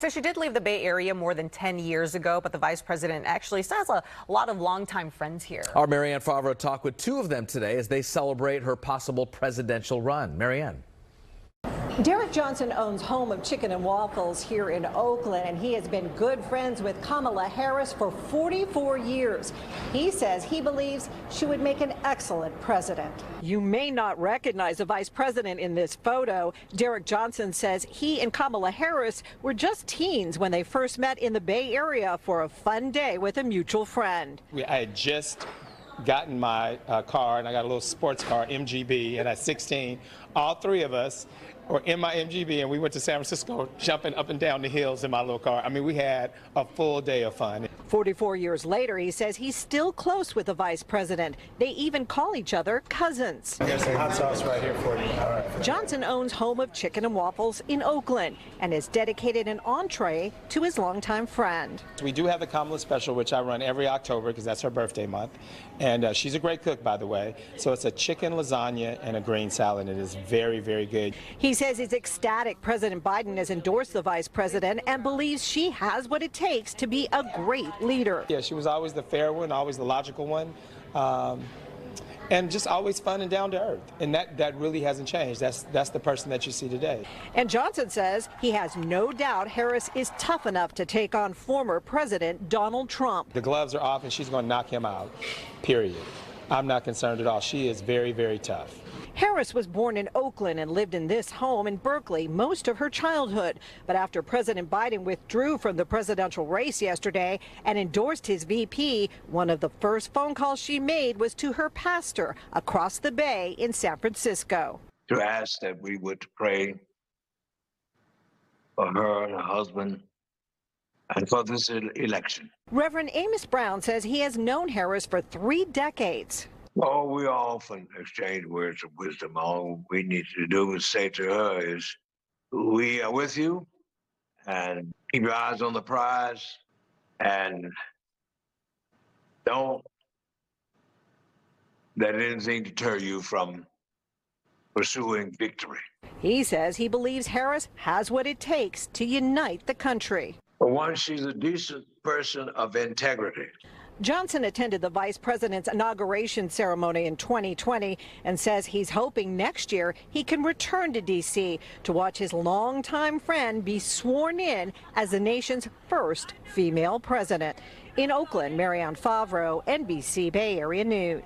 So she did leave the Bay Area more than 10 years ago, but the vice president actually still has a lot of longtime friends here. Our Marianne Favro talked with two of them today as they celebrate her possible presidential run. Marianne. Derek Johnson owns Home of Chicken and Waffles here in Oakland, and he has been good friends with Kamala Harris for 44 years. He says he believes she would make an excellent president. You may not recognize the vice president in this photo. Derek Johnson says he and Kamala Harris were just teens when they first met in the Bay Area for a fun day with a mutual friend. I had just gotten my car, and I got a little sports car, MGB, and at 16, all three of us were in my MGB, and we went to San Francisco jumping up and down the hills in my little car. I mean, we had a full day of fun. 44 years later, he says he's still close with the vice president. They even call each other cousins. Here's some hot sauce right here for you. All right. Johnson owns Home of Chicken and Waffles in Oakland and has dedicated an entree to his longtime friend. We do have the Kamala special, which I run every October because that's her birthday month. And she's a great cook, by the way. So it's a chicken lasagna and a green salad. It is very, very good. He says he's ecstatic President Biden has endorsed the vice president and believes she has what it takes to be a great leader. Yeah, she was always the fair one, always the logical one. And just always fun and down to earth. And that really hasn't changed. That's the person that you see today. And Johnson says he has no doubt Harris is tough enough to take on former President Donald Trump. The gloves are off and she's going to knock him out, period. I'm not concerned at all. She is very, very tough. Harris was born in Oakland and lived in this home in Berkeley most of her childhood. But after President Biden withdrew from the presidential race yesterday and endorsed his VP, one of the first phone calls she made was to her pastor across the bay in San Francisco. To ask that we would pray for her and her husband and for this election. Reverend Amos Brown says he has known Harris for 3 decades. Well, we often exchange words of wisdom. All we need to do is say to her is, we are with you, and keep your eyes on the prize, and don't let anything deter you from pursuing victory. He says he believes Harris has what it takes to unite the country. For one, she's a decent person of integrity. Johnson attended the vice president's inauguration ceremony in 2020 and says he's hoping next year he can return to D.C. to watch his longtime friend be sworn in as the nation's first female president. In Oakland, Marianne Favro, NBC Bay Area News.